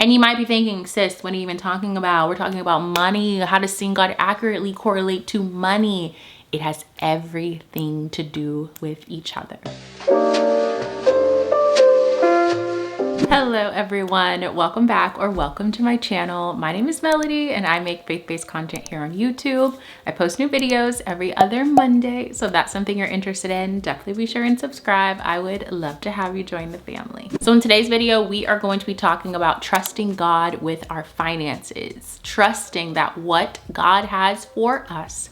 And you might be thinking, sis, what are you even talking about? We're talking about money. How does seeing God accurately correlate to money? It has everything to do with each other. Hello everyone, welcome back or welcome to my channel. My name is Melody and I make faith-based content here on YouTube. I post new videos every other Monday, so if that's something you're interested in, definitely be sure and subscribe. I would love to have you join the family. So in today's video, we are going to be talking about trusting God with our finances, trusting that what God has for us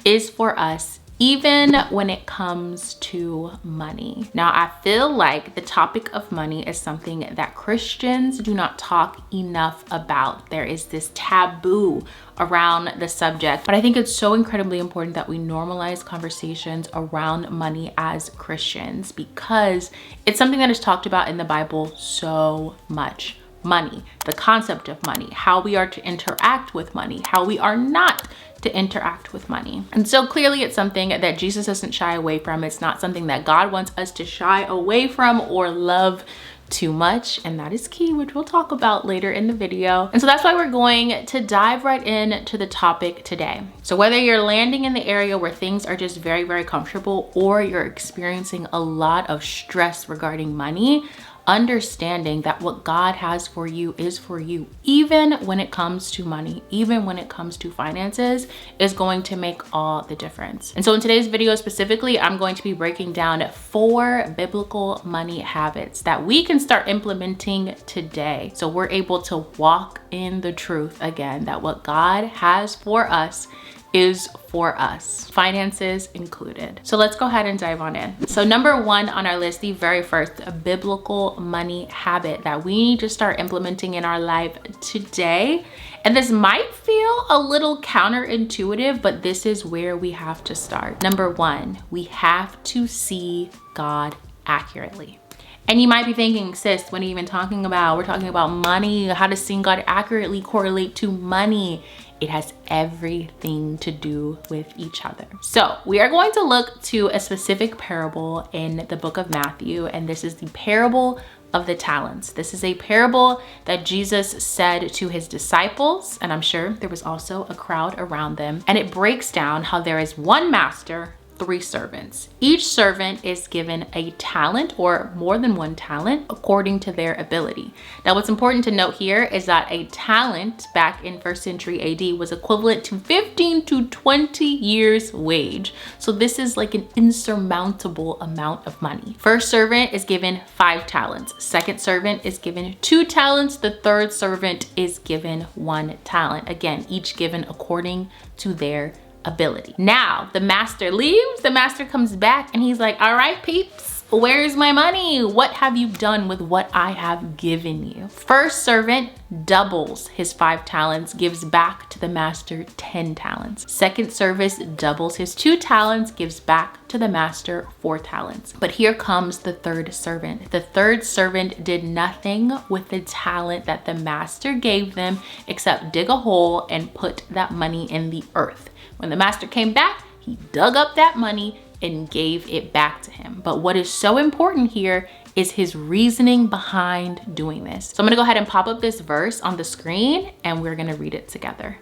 is for us, even when it comes to money. Now, I feel like the topic of money is something that Christians do not talk enough about. There is this taboo around the subject, but I think it's so incredibly important that we normalize conversations around money as Christians, because it's something that is talked about in the Bible so much. Money, the concept of money, how we are to interact with money, how we are not to interact with money. And so clearly it's something that Jesus doesn't shy away from. It's not something that God wants us to shy away from or love too much, and that is key, which we'll talk about later in the video. And so that's why we're going to dive right into the topic today. So whether you're landing in the area where things are just very, very comfortable, or you're experiencing a lot of stress regarding money, understanding that what God has for you is for you, even when it comes to money, even when it comes to finances, is going to make all the difference. And so in today's video specifically, I'm going to be breaking down 4 biblical money habits that we can start implementing today, so we're able to walk in the truth again, that what God has for us is for us, finances included. So let's go ahead and dive on in. So number 1 on our list, the very first biblical money habit that we need to start implementing in our life today. And this might feel a little counterintuitive, but this is where we have to start. Number 1, we have to see God accurately. And you might be thinking, sis, what are you even talking about? We're talking about money. How does seeing God accurately correlate to money? It has everything to do with each other. So we are going to look to a specific parable in the book of Matthew, and this is the parable of the talents. This is a parable that Jesus said to his disciples, and I'm sure there was also a crowd around them. And it breaks down how there is one master, 3 servants. Each servant is given a talent or more than one talent according to their ability. Now, what's important to note here is that a talent back in 1st century AD was equivalent to 15 to 20 years wage. So this is like an insurmountable amount of money. First servant is given 5 talents. Second servant is given 2 talents. The third servant is given 1 talent. Again, each given according to their ability. Now the master leaves, the master comes back, and he's like, all right, peeps, where's my money? What have you done with what I have given you? First servant doubles his 5 talents, gives back to the master 10 talents. Second servant doubles his 2 talents, gives back to the master 4 talents. But here comes the third servant. The third servant did nothing with the talent that the master gave them except dig a hole and put that money in the earth. When the master came back, he dug up that money and gave it back to him. But what is so important here is his reasoning behind doing this. So I'm gonna go ahead and pop up this verse on the screen and we're gonna read it together.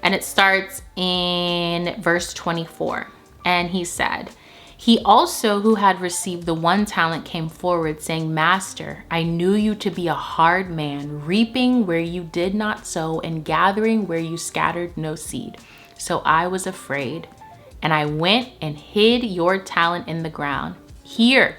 And it starts in verse 24. And he said, he also who had received the 1 talent came forward saying, Master, I knew you to be a hard man, reaping where you did not sow and gathering where you scattered no seed. So I was afraid, and I went and hid your talent in the ground. Here,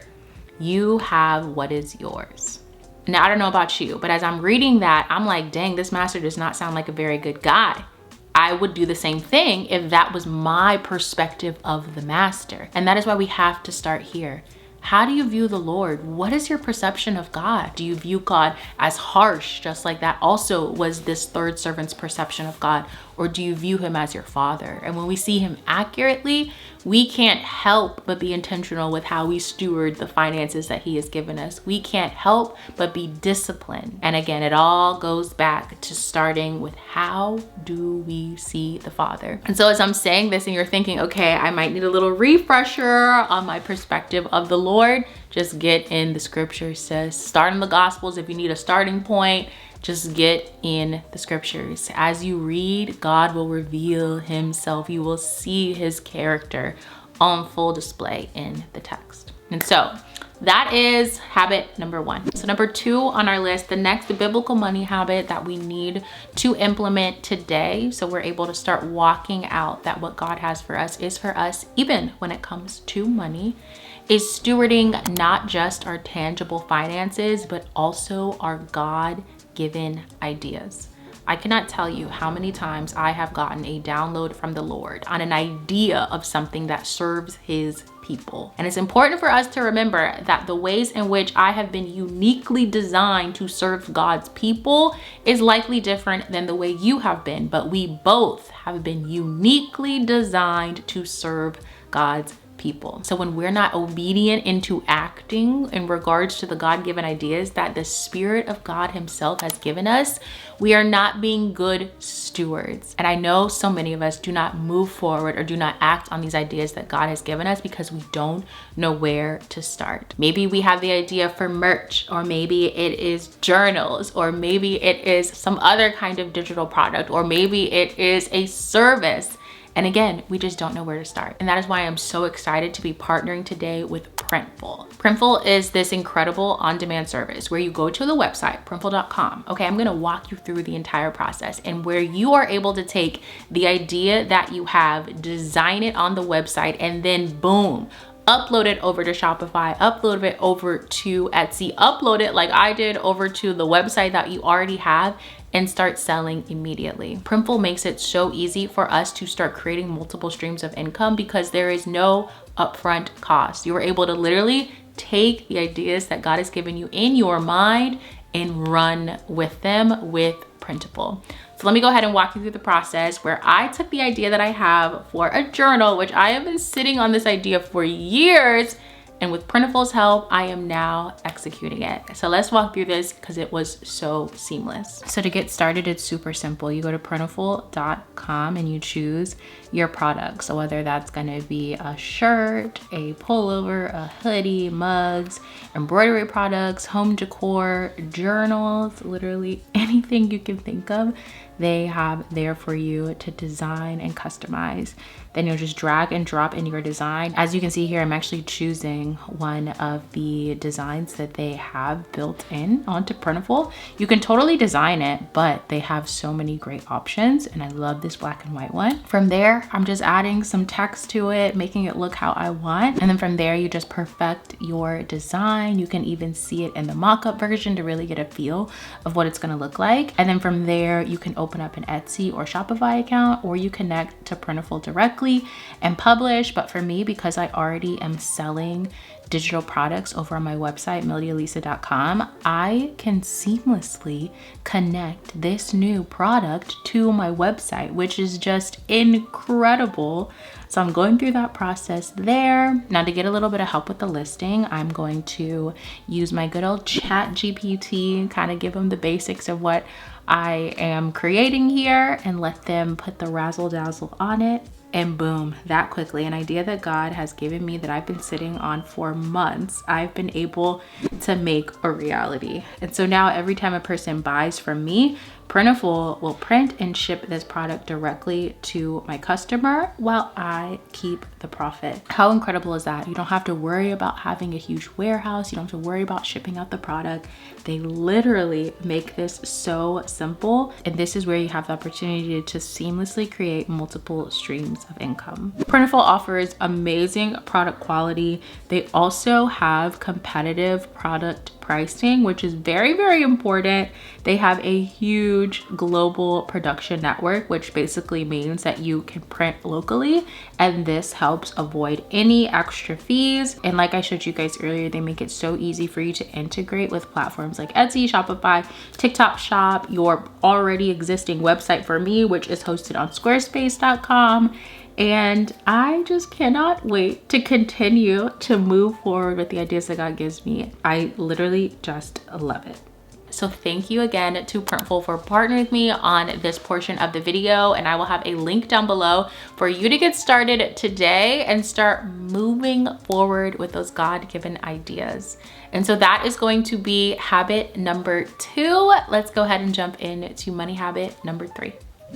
you have what is yours. Now, I don't know about you, but as I'm reading that, I'm like, dang, this master does not sound like a very good guy. I would do the same thing if that was my perspective of the master. And that is why we have to start here. How do you view the Lord? What is your perception of God? Do you view God as harsh, just like that also was this third servant's perception of God? Or do you view him as your father? And when we see him accurately, we can't help but be intentional with how we steward the finances that he has given us. We can't help but be disciplined. And again, it all goes back to starting with how do we see the Father? And so as I'm saying this and you're thinking, okay, I might need a little refresher on my perspective of the Lord, just get in the scripture, sis. Start in the Gospels if you need a starting point. Just get in the scriptures. As you read, God will reveal himself. You will see his character on full display in the text. And so that is habit number 1. So number 2 on our list, the next biblical money habit that we need to implement today, so we're able to start walking out that what God has for us is for us, even when it comes to money, is stewarding not just our tangible finances, but also our God-given ideas. I cannot tell you how many times I have gotten a download from the Lord on an idea of something that serves his people. And it's important for us to remember that the ways in which I have been uniquely designed to serve God's people is likely different than the way you have been, but we both have been uniquely designed to serve God's people. So when we're not obedient into acting in regards to the God-given ideas that the Spirit of God himself has given us, we are not being good stewards. And I know so many of us do not move forward or do not act on these ideas that God has given us because we don't know where to start. Maybe we have the idea for merch, or maybe it is journals, or maybe it is some other kind of digital product, or maybe it is a service. And again, we just don't know where to start. And that is why I'm so excited to be partnering today with Printful. Printful is this incredible on-demand service where you go to the website, printful.com. Okay, I'm gonna walk you through the entire process, and where you are able to take the idea that you have, design it on the website, and then boom, upload it over to Shopify, upload it over to Etsy, upload it like I did over to the website that you already have, and start selling immediately. Printful makes it so easy for us to start creating multiple streams of income because there is no upfront cost. You are able to literally take the ideas that God has given you in your mind and run with them with Printful. So let me go ahead and walk you through the process where I took the idea that I have for a journal, which I have been sitting on this idea for years, and with Printful's help, I am now executing it. So let's walk through this because it was so seamless. So to get started, it's super simple. You go to printful.com and you choose your product. So whether that's gonna be a shirt, a pullover, a hoodie, mugs, embroidery products, home decor, journals, literally anything you can think of, they have there for you to design and customize. Then you'll just drag and drop in your design. As you can see here, I'm actually choosing one of the designs that they have built in onto Printful. You can totally design it, but they have so many great options, and I love this black and white one. From there, I'm just adding some text to it, making it look how I want. And then from there, you just perfect your design. You can even see it in the mock-up version to really get a feel of what it's gonna look like. And then from there, you can open up an Etsy or Shopify account, or you connect to Printful directly and publish. But for me, because I already am selling digital products over on my website, melodyalisa.com, I can seamlessly connect this new product to my website, which is just incredible. So I'm going through that process there. Now to get a little bit of help with the listing, I'm going to use my good old chat GPT, kind of give them the basics of what I am creating here and let them put the razzle dazzle on it. And boom, that quickly, an idea that God has given me that I've been sitting on for months, I've been able to make a reality. And so now every time a person buys from me, Printful will print and ship this product directly to my customer while I keep the profit. How incredible is that? You don't have to worry about having a huge warehouse. You don't have to worry about shipping out the product. They literally make this so simple. And this is where you have the opportunity to seamlessly create multiple streams of income. Printful offers amazing product quality. They also have competitive product pricing, which is very, very important. They have a huge global production network, which basically means that you can print locally, and this helps avoid any extra fees. And like I showed you guys earlier, they make it so easy for you to integrate with platforms like Etsy, Shopify, TikTok Shop, your already existing website for me, which is hosted on squarespace.com. And I just cannot wait to continue to move forward with the ideas that God gives me. I literally just love it. So thank you again to Printful for partnering with me on this portion of the video, and I will have a link down below for you to get started today and start moving forward with those God-given ideas. And so that is going to be habit number 2. Let's go ahead and jump into money habit number 3.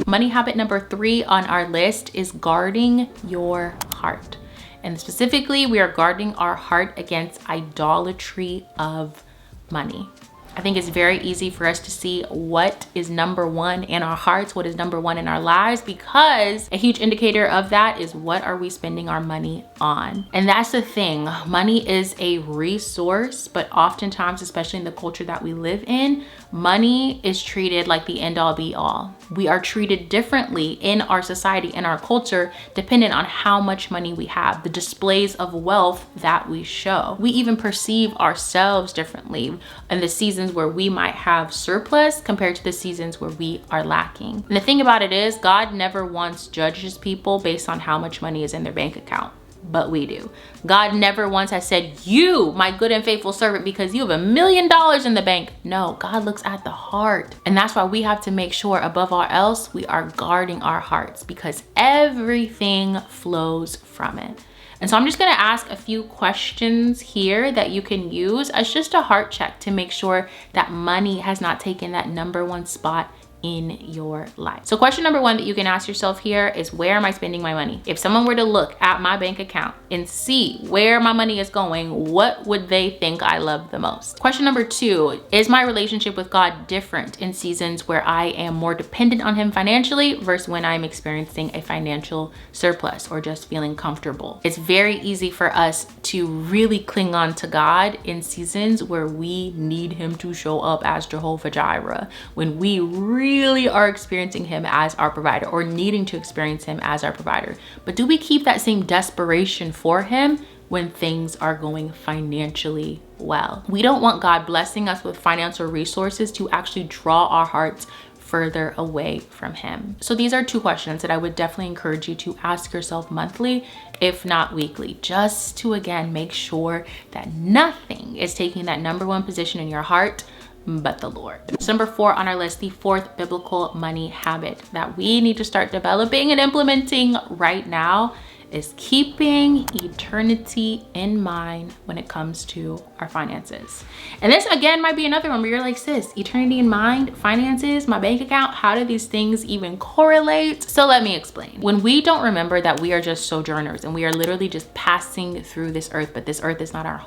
Money habit number 3 on our list is guarding your heart. And specifically, we are guarding our heart against idolatry of money. I think it's very easy for us to see what is number one in our hearts, what is number one in our lives, because a huge indicator of that is what are we spending our money on. And that's the thing, money is a resource, but oftentimes, especially in the culture that we live in, money is treated like the end all be all. We are treated differently in our society, in our culture, dependent on how much money we have, the displays of wealth that we show. We even perceive ourselves differently in the seasons where we might have surplus compared to the seasons where we are lacking. And the thing about it is, God never once judges people based on how much money is in their bank account, but we do. God never once has said, you, my good and faithful servant, because you have $1 million in the bank. No, God looks at the heart. And that's why we have to make sure above all else, we are guarding our hearts, because everything flows from it. And so I'm just gonna ask a few questions here that you can use as just a heart check to make sure that money has not taken that number one spot in your life. So question number 1 that you can ask yourself here is, where am I spending my money? If someone were to look at my bank account and see where my money is going, what would they think I love the most? Question number 2, is my relationship with God different in seasons where I am more dependent on Him financially versus when I'm experiencing a financial surplus or just feeling comfortable? It's very easy for us to really cling on to God in seasons where we need Him to show up as Jehovah Jireh, when we really are experiencing Him as our provider or needing to experience Him as our provider. But do we keep that same desperation for Him when things are going financially well? We don't want God blessing us with financial resources to actually draw our hearts further away from Him. So these are 2 questions that I would definitely encourage you to ask yourself monthly, if not weekly, just to again make sure that nothing is taking that number 1 position in your heart but the Lord. So number 4 on our list, the 4th biblical money habit that we need to start developing and implementing right now is keeping eternity in mind when it comes to our finances. And this again might be another one where you're like, sis, eternity in mind, finances, my bank account, how do these things even correlate? So let me explain. When we don't remember that we are just sojourners and we are literally just passing through this earth, but this earth is not our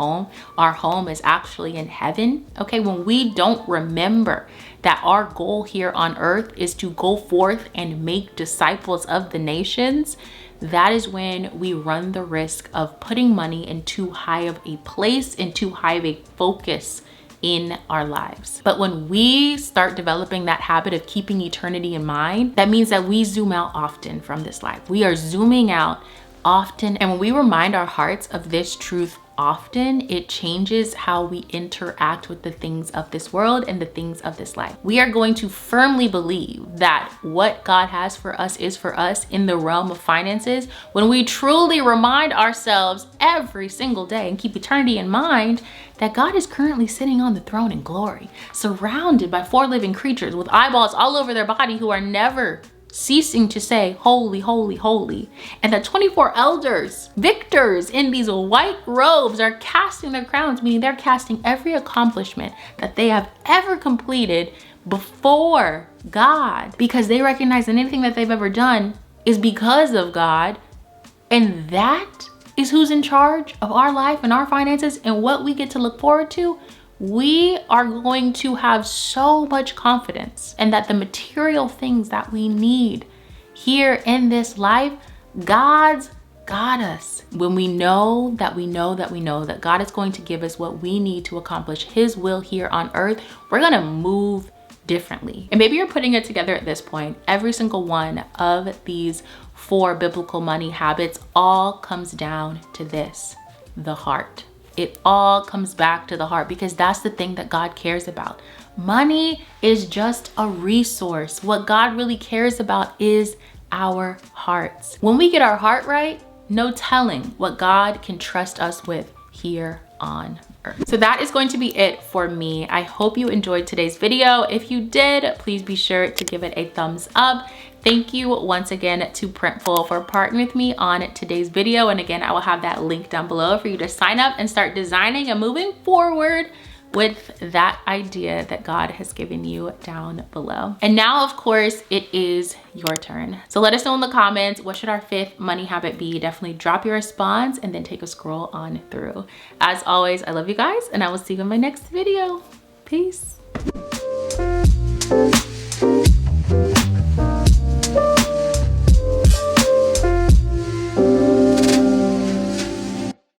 home is actually in heaven. Okay, when we don't remember that our goal here on earth is to go forth and make disciples of the nations, that is when we run the risk of putting money in too high of a place and too high of a focus in our lives. But when we start developing that habit of keeping eternity in mind, that means that we zoom out often from this life. We are zooming out often. And when we remind our hearts of this truth often, it changes how we interact with the things of this world and the things of this life. We are going to firmly believe that what God has for us is for us in the realm of finances when we truly remind ourselves every single day and keep eternity in mind that God is currently sitting on the throne in glory, surrounded by 4 living creatures with eyeballs all over their body who are never ceasing to say, holy, holy, holy. And the 24 elders, victors in these white robes, are casting their crowns, meaning they're casting every accomplishment that they have ever completed before God, because they recognize that anything that they've ever done is because of God. And that is who's in charge of our life and our finances and what we get to look forward to. We are going to have so much confidence and that the material things that we need here in this life, God's got us. When we know that God is going to give us what we need to accomplish His will here on earth, we're gonna move differently. And maybe you're putting it together at this point. Every single one of these 4 biblical money habits all comes down to this: the heart. It all comes back to the heart, because that's the thing that God cares about. Money is just a resource. What God really cares about is our hearts. When we get our heart right, no telling what God can trust us with here on more. So that is going to be it for me. I hope you enjoyed today's video. If you did, please be sure to give it a thumbs up. Thank you once again to Printful for partnering with me on today's video. And again, I will have that link down below for you to sign up and start designing and moving forward with that idea that God has given you down below. And now, of course, it is your turn. So let us know in the comments, what should our 5th money habit be? Definitely drop your response and then take a scroll on through. As always, I love you guys and I will see you in my next video. Peace.